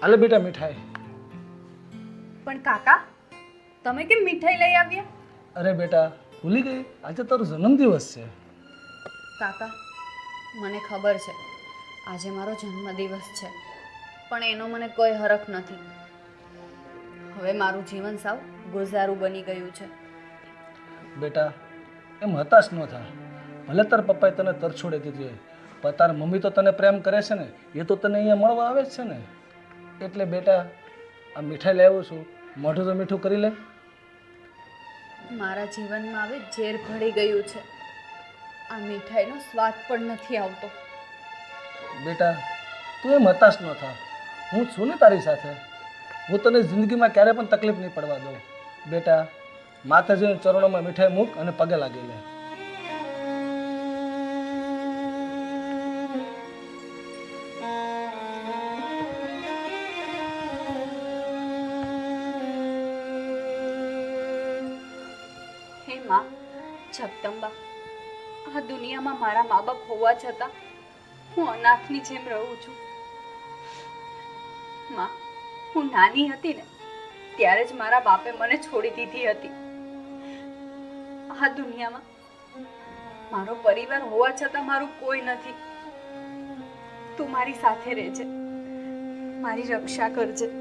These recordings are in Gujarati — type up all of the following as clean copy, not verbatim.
હાલે બેટા મીઠાઈ. પણ કાકા, તમે કેમ મીઠાઈ લઈ આવ્યા? અરે બેટા ભૂલી ગઈ, આજે તારો જન્મદિવસ છે. કાકા, મને ખબર છે આજે મારો જન્મદિવસ છે, પણ એનો મને કોઈ હરખ નથી. હવે મારું જીવન સાવ ગુજારું બની ગયું છે. બેટા એમ હતાશ ન થા. ભલે તાર પપ્પાએ તને તરછોડી દીધી હોય, પણ તારી મમ્મી તો તને પ્રેમ કરે છે ને, એ તો તને અહીંયા મળવા આવે જ છે ને. એટલે બેટા આ મીઠાઈ લાવ્યો છું, મોઢું તો મીઠું કરી લે. મારા જીવનમાં હવે ઝેર ભળી ગયું છે. આ મીઠાઈનો સ્વાદ પણ નથી આવતો. બેટા તું એમ હતાશ ન થા, હું છું ને તારી સાથે. હું તને જિંદગીમાં ક્યારે પણ તકલીફ નહીં પડવા દઉં. બેટા માતાજીના ચરણોમાં મીઠાઈ મૂક અને પગે લાગી લે. હે માં જગદંબા, આ દુનિયામાં મારા મા બાપ હોવા છતાં હું અનાથની જેમ રહું છું. માં, હું નાની હતી ને ત્યારે જ મારા બાપે મને છોડી દીધી હતી. આ દુનિયામાં મારો પરિવાર હોવા છતાં મારું કોઈ નથી. તું મારી સાથે રહેજે, મારી રક્ષા કરજે.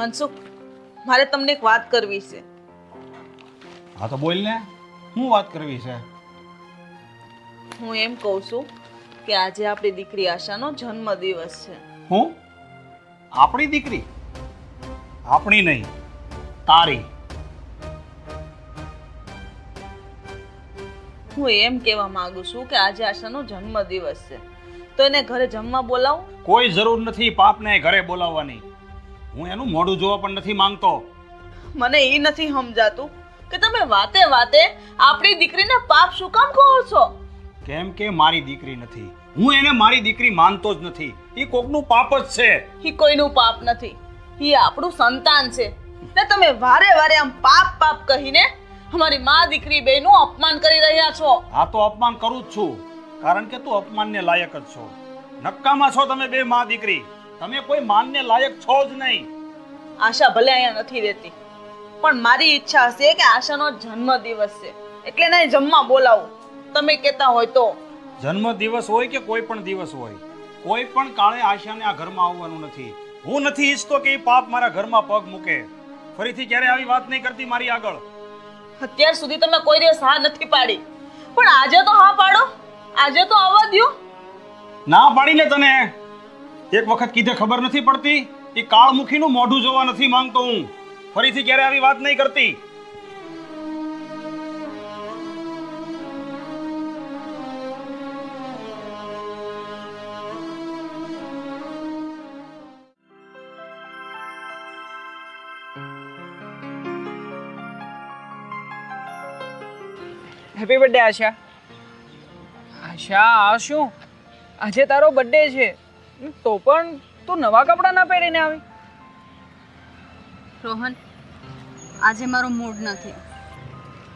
મનસુખ, મારે તમને એક વાત કરવી છે. હા તો બોલ ને, શું વાત કરવી છે? હું એમ કહું છું કે આજે આપણી દીકરી આશાનો જન્મદિવસ છે. હું? આપણી દીકરી? આપણી નહીં, તારી. હું એમ કહેવા માંગુ છું કે આજે આશાનો જન્મદિવસ છે, તો એને ઘરે જમવા બોલાવું? કોઈ જરૂર નથી પાપને ઘરે બોલાવવાની. હું એનું મોઢું જોવા પણ નથી માંગતો. મને એ નથી સમજાતું કે તમે વાતે વાતે આપણી દીકરીને પાપ શું કામ કહો છો? કેમ કે મારી દીકરી નથી, હું એને મારી દીકરી માનતો જ નથી. એ કોકનું પાપ જ છે. એ કોઈનું પાપ નથી, એ આપણું સંતાન છે. ને તમે વારે વારે આમ પાપ પાપ કહીને અમારી માં દીકરી બેનું અપમાન કરી રહ્યા છો. હા તો અપમાન કરું જ છું, કારણ કે તું અપમાનને લાયક જ છો. નક્કામાં છો તમે બે માં દીકરી. તમે કોઈ માનને લાયક છો જ નહીં. આશા ભલે અહીંયા નથી રહેતી, પણ મારી ઈચ્છા છે કે આશાનો જન્મદિવસ છે એટલે એને જમવા બોલાવું. તમે કહેતા હોય તો. જન્મ દિવસ હોય કે કોઈ પણ દિવસ હોય, કોઈ પણ કાળે આશાને આ ઘરમાં આવવાનું નથી. હું નથી ઈચ્છતો કે એ પાપ મારા ઘરમાં પગ મૂકે. ફરીથી ક્યારે આવી વાત નહીં કરતી મારી આગળ. અત્યાર સુધી તમે કોઈ દિવસ હા નથી પાડી, પણ આજે તો હા પાડો. આજે તો આવવા દ્યો. ના પાડીને તને એક વખત કીધે ખબર નથી પડતી? એ કાળમુખીનું મોઢું જોવા નથી માંગતો હું. ફરીથી ક્યારે આવી વાત નહીં કરતી. હેપી બર્થડે આશા. આશા, આ શું? આજે તારો બર્થડે છે તો પણ તું નવા કપડાં ના પહેરીને આવી? રોહન, આજે મારો મૂડ નથી.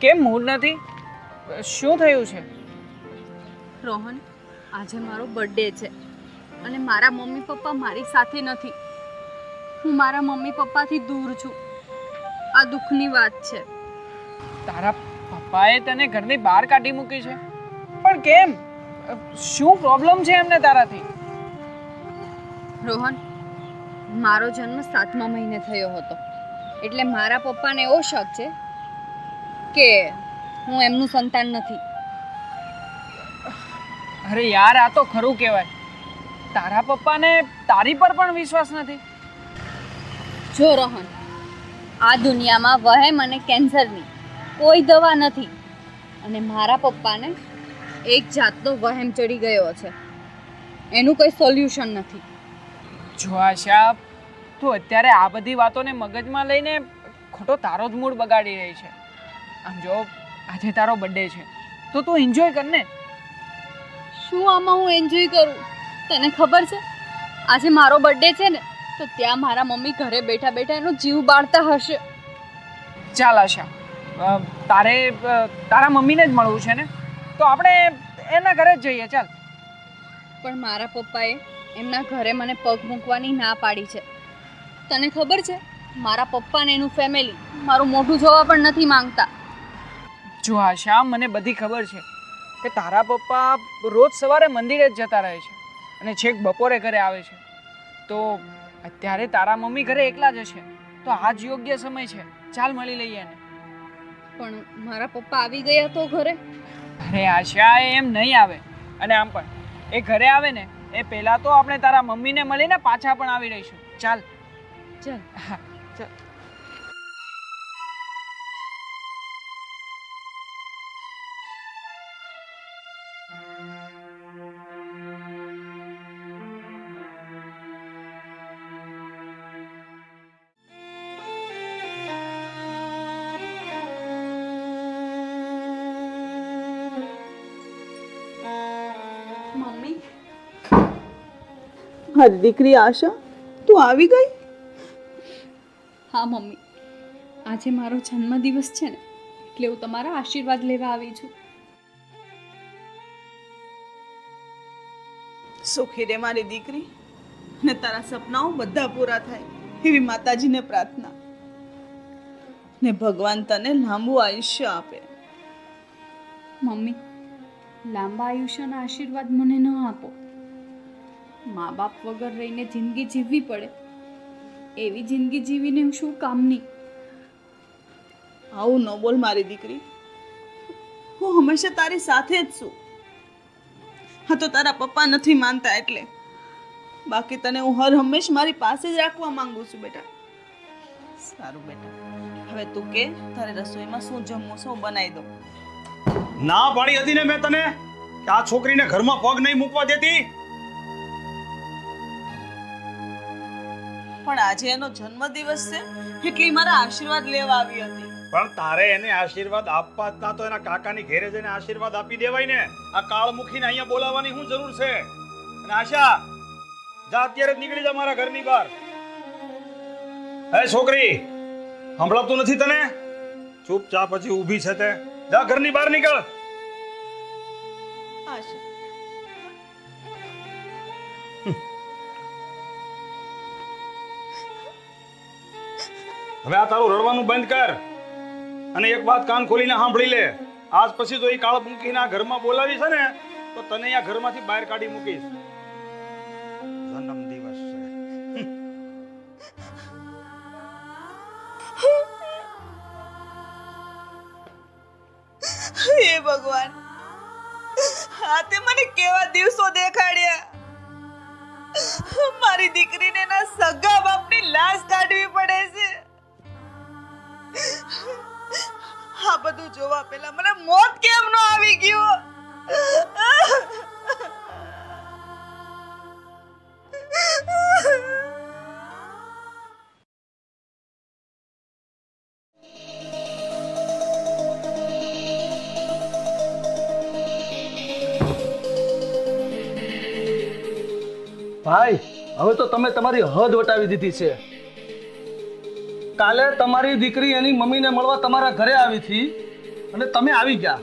કેમ મૂડ નથી? શું થયું છે? રોહન, આજે મારો બર્થડે છે અને મારા મમ્મી પપ્પા મારી સાથે નથી. હું મારા મમ્મી પપ્પાથી દૂર છું. આ દુઃખની વાત છે. તારા પપ્પાએ તને ઘરની બહાર કાઢી મૂકી છે? પણ કેમ? શું પ્રોબ્લેમ છે એમને તારાથી? રોહન, મારો જન્મ 7મા મહિને થયો હતો, એટલે મારા પપ્પાને એવો શક છે કે હું એમનું સંતાન નથી. અરે યાર, આ તો ખરું કહેવાય. તારા પપ્પાને તારી પર પણ વિશ્વાસ નથી. જો રોહન, આ દુનિયામાં વહેમ અને કેન્સરની કોઈ દવા નથી અને મારા પપ્પાને એક જાતનો વહેમ ચડી ગયો છે. એનું કોઈ સોલ્યુશન નથી. જો આશા, તું અત્યારે આ બધી વાતોને મગજમાં લઈને ખોટો તારો જ મૂડ બગાડી રહી છે. આમ જો, આજે તારો બર્થડે છે તો તું એન્જોય કર ને. શું આમાં હું એન્જોય કરું? તને ખબર છે આજે મારો બર્થડે છે ને, તો ત્યાં મારા મમ્મી ઘરે બેઠા બેઠા એનો જીવ બાળતા હશે. ચાલ આશા, તારા મમ્મીને જ મળવું છે ને, તો આપણે એના ઘરે જ જઈએ. ચાલ. પણ મારા પપ્પાએ એમના ઘરે મને પગ મૂકવાની ના પાડી છે. તને ખબર છે મારા પપ્પાને એનું ફેમિલી મારું મોઢું જોવા પણ નથી માંગતા. જો આશા, મને બધી ખબર છે કે તારા પપ્પા રોજ સવારે મંદિરે જ જતા રહે છે અને છેક બપોરે ઘરે આવે છે. તો અત્યારે તારા મમ્મી ઘરે એકલા જ હશે, તો આ જ યોગ્ય સમય છે. ચાલ મળી લઈએ એને. પણ મારા પપ્પા આવી ગયા તો ઘરે? અરે આશા, એ એમ નહીં આવે. અને આમ પણ એ ઘરે આવે ને એ પહેલા તો આપણે તારા મમ્મીને મળીને પાછા પણ આવી રહીશું. ચાલ. ચાલ. હા ચાલ. મમ્મી, મારી દીકરી આશા, તું આવી ગઈ? હા મમ્મી, આજે મારો જન્મદિવસ છે ને, એટલે હું તમારા આશીર્વાદ લેવા આવી છું. સુખી રે મારી દીકરી, ને તારા સપનાઓ બધા પૂરા થાય એવી માતાજીને પ્રાર્થના. ને ભગવાન તને લાંબુ આયુષ્ય આપે. મમ્મી, લાંબા આયુષ્યના આશીર્વાદ મને ન આપો. મા બાપ વગર રહીને જિંદગી જીવવી પડે એવી જિંદગી જીવીને હું શું કામની? આવું ન બોલ મારી દીકરી, હું હંમેશા તારી સાથે જ છું. હા, તો તારા પપ્પા નથી માનતા એટલે, બાકી તને હું હર હંમેશ મારી પાસે જ રાખવા માંગુ છું બેટા. સારું બેટા, હવે તું કે તારે રસોઈમાં શું જમવું શું બનાવી દઉં? ના પાડી હતી ને મેં તને કે આ છોકરીને ઘરમાં પગ નહીં મૂકવા દેતી. પણ આજે એનો જન્મદિવસ છે એટલે મારા આશીર્વાદ લેવા આવી હતી. પણ તારે એને આશીર્વાદ આપવા હતા તો એના કાકાની ઘેરે જઈને આશીર્વાદ આપી દેવાય ને. આ કાળમુખીને અહીંયા બોલાવવાની શું જરૂર છે? અને આશા, જા અત્યારે જ નીકળી જા મારા ઘરની બહાર. હે છોકરી, સંભળાતું નથી તને? ચૂપચાપ પછી ઊભી છે તે. જા ઘરની બહાર નીકળ. આશા, હવે આ તારું રડવાનું બંધ કર અને એક વાત કાન ખોલીને સાંભળી લે. આજ પછી જો એ કાળમુખીના ઘરમાં બોલાવી છે ને તો તને અહીંયા ઘરમાંથી બહાર કાઢી મૂકીશ. જન્મદિવસ છે. હે ભગવાન, આ તે મને કેવા દિવસો દેખાડ્યા. મારી દીકરીને એના સગા બાપની લાશ કાઢવી પડે છે. આ બધું જોવા પહેલા મને મોત કેમ ન આવી ગયું? ભાઈ, હવે તો તમે તમારી હદ વટાવી દીધી છે. કાલે તમારી દીકરી એની મમ્મીને મળવા તમારા ઘરે આવી હતી અને તમે આવી ગયા,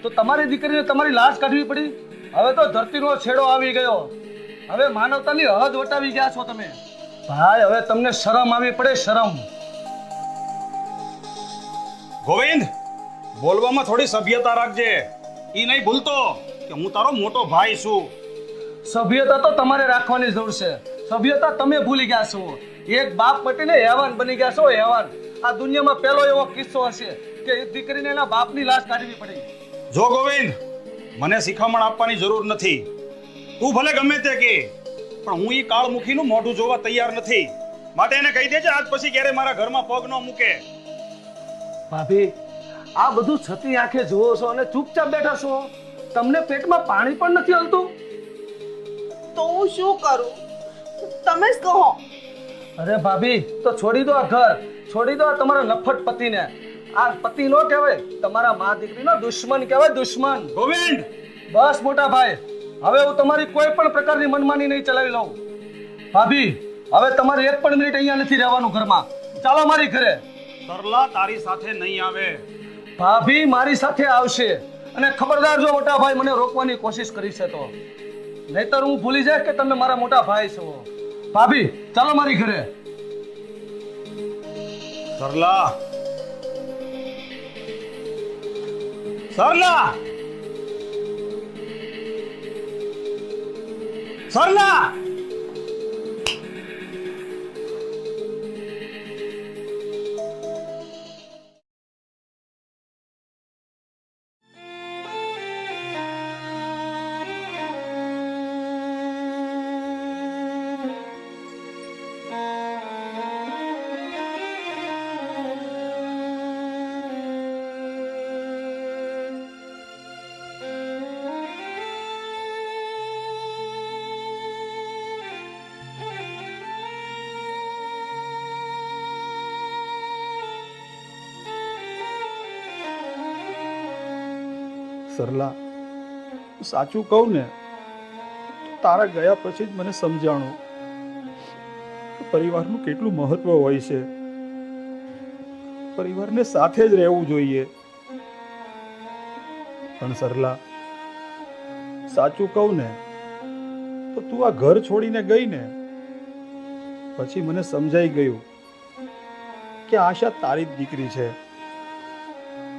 તો તમારી દીકરીને તમારી લાશ કાઢવી પડી. હવે તો ધરતીનો છેડો આવી ગયો. હવે માનવતાની હદ વટાવી ગયા છો તમે. ભાઈ, હવે તમને શરમ આવી પડે, શરમ. ગોવિંદ, બોલવામાં થોડી સભ્યતા રાખજે. ઈ નહીં ભૂલતો કે હું તારો મોટો ભાઈ છું. સભ્યતા તો તમારે રાખવાની જરૂર છે. સભ્યતા તમે ભૂલી ગયા છો. એક બાપ પટીને હેવાન બની ગયા છો, હેવાન. આ દુનિયામાં પહેલો એવો કિસ્સો હશે કે એક દીકરીને એના બાપની લાશ કાઢવી પડી. જો ગોવિંદ, મને શિખામણ આપવાની જરૂર નથી. તું ભલે ગમે તે કે, પણ હું ઈ કાળમુખીનું મોઢું જોવા તૈયાર નથી. માટે એને કહી દેજે આજ પછી ક્યારે મારા ઘરમાં પગ ન મૂકે. ભાભી, આ બધું છતી આંખે જુઓ છો અને ચૂપચાપ બેઠા છો. તમને પેટમાં પાણી પણ નથી હલતું? તો હું શું કરું? તમે જ કહો. અરે ભાભી, તો છોડી દો આ ઘર, છોડી દો આ તમારા નફટ પતિને. આ પતિ નો કહેવાય, તમારા મા દીકરીનો દુશ્મન કહેવાય, દુશ્મન. ગોવિંદ, બસ મોટા ભાઈ, હવે હું તમારી કોઈ પણ પ્રકારની મનમાની નહીં ચલાવી લઉં. ભાભી, હવે તમારે એક પણ મિનિટ અહીંયા નથી રહેવાનું ઘરમાં. ચાલો મારી ઘરે. સરલા તારી સાથે નહીં આવે. ભાભી મારી સાથે આવશે, અને ખબરદાર જો મોટા ભાઈ મને રોકવાની કોશિશ કરી છે તો, નહીતર હું ભૂલી જાય કે તમે મારા મોટા ભાઈ છો. ભાભી ચાલો મારી ઘરે. સરલા, સરલા, સરલા. સરલા, સાચું કહું ને તો તારા ગયા પછી જ મને સમજાણું કે પરિવારનું કેટલું મહત્વ હોય છે. પરિવારને સાથે જ રહેવું જોઈએ. પણ સરલા, સાચું કહું ને તો તું આ ઘર છોડીને ગઈ ને પછી મને સમજાઈ ગયું કે આશા તારી જ દીકરી છે.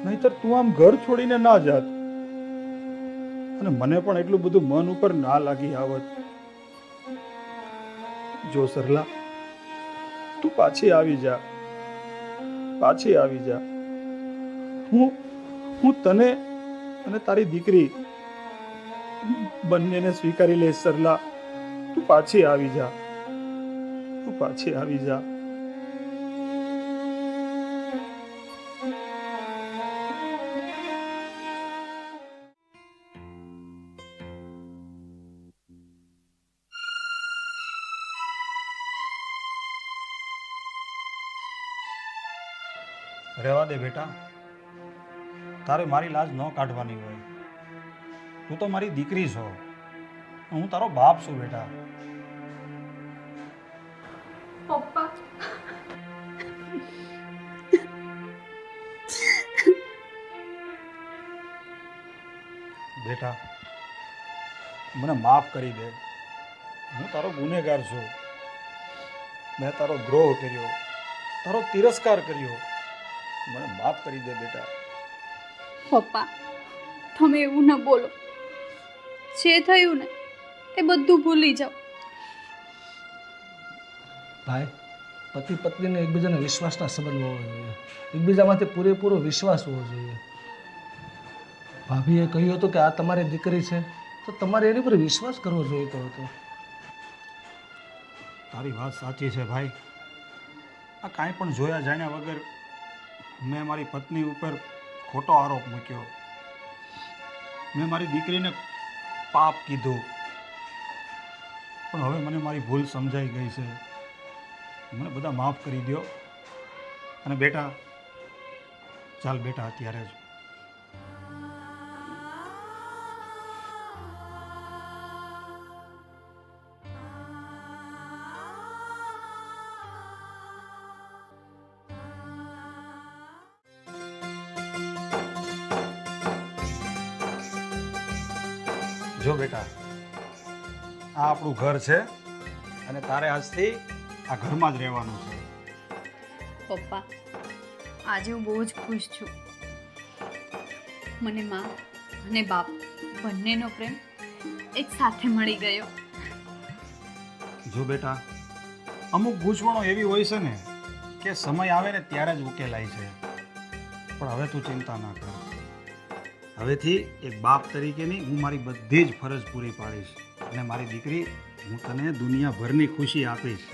નહીતર તું આમ ઘર છોડીને ના જાત અને મને પણ એટલું બધું મન ઉપર ના લાગી આવત. જો સરલા, તું પાછી આવી જા, પાછી આવી જા. હું તને અને તારી દીકરી બંનેને સ્વીકારી લઈશ. સરલા, તું પાછી આવી જા, તું પાછી આવી જા. રહેવા દે બેટા, તારે મારી લાજ ન કાઢવાની હોય. તું તો મારી દીકરી છો, હું તારો બાપ છું બેટા. પપ્પા, બેટા, મને માફ કરી દે. હું તારો ગુનેગાર છું. મેં તારો દ્રોહ કર્યો, તારો તિરસ્કાર કર્યો. મને માફ કરી દે બેટા. પપ્પા, તમે એવું ન બોલો. જે થયું ને એ બધું ભૂલી જાઓ. ભાઈ, પતિ પત્નીને એકબીજાને વિશ્વાસના સંબંધ હોવો જોઈએ, એકબીજામાંથી પૂરેપૂરો વિશ્વાસ હોવો જોઈએ. ભાભીએ કહ્યું હતું કે આ તમારી દીકરી છે, તો તમારે એની પર વિશ્વાસ કરવો જોઈતો હતો. તારી વાત સાચી છે ભાઈ. આ કાંઈ પણ જોયા જાણ્યા વગર મેં મારી પત્ની ઉપર ખોટો આરોપ મૂક્યો. મેં મારી દીકરીને પાપ કીધું. પણ હવે મને મારી ભૂલ સમજાઈ ગઈ છે. મને બધા માફ કરી દો. અને બેટા, ચાલ બેટા, અત્યારે જ. જો બેટા, આ આપણું ઘર છે અને તારે આજથી આ ઘરમાં જ રહેવાનું છે. પપ્પા, આજે હું બહુ જ ખુશ છું. મને મા અને બાપ બંનેનો પ્રેમ એક સાથે મળી ગયો. જો બેટા, અમુક ગૂંચવણો એવી હોય છે ને કે સમય આવે ને ત્યારે જ ઉકેલાય છે. પણ હવે તું ચિંતા ના કર. હવેથી એક બાપ તરીકેની હું મારી બધી જ ફરજ પૂરી પાડીશ અને મારી દીકરી, હું તને દુનિયાભરની ખુશી આપીશ.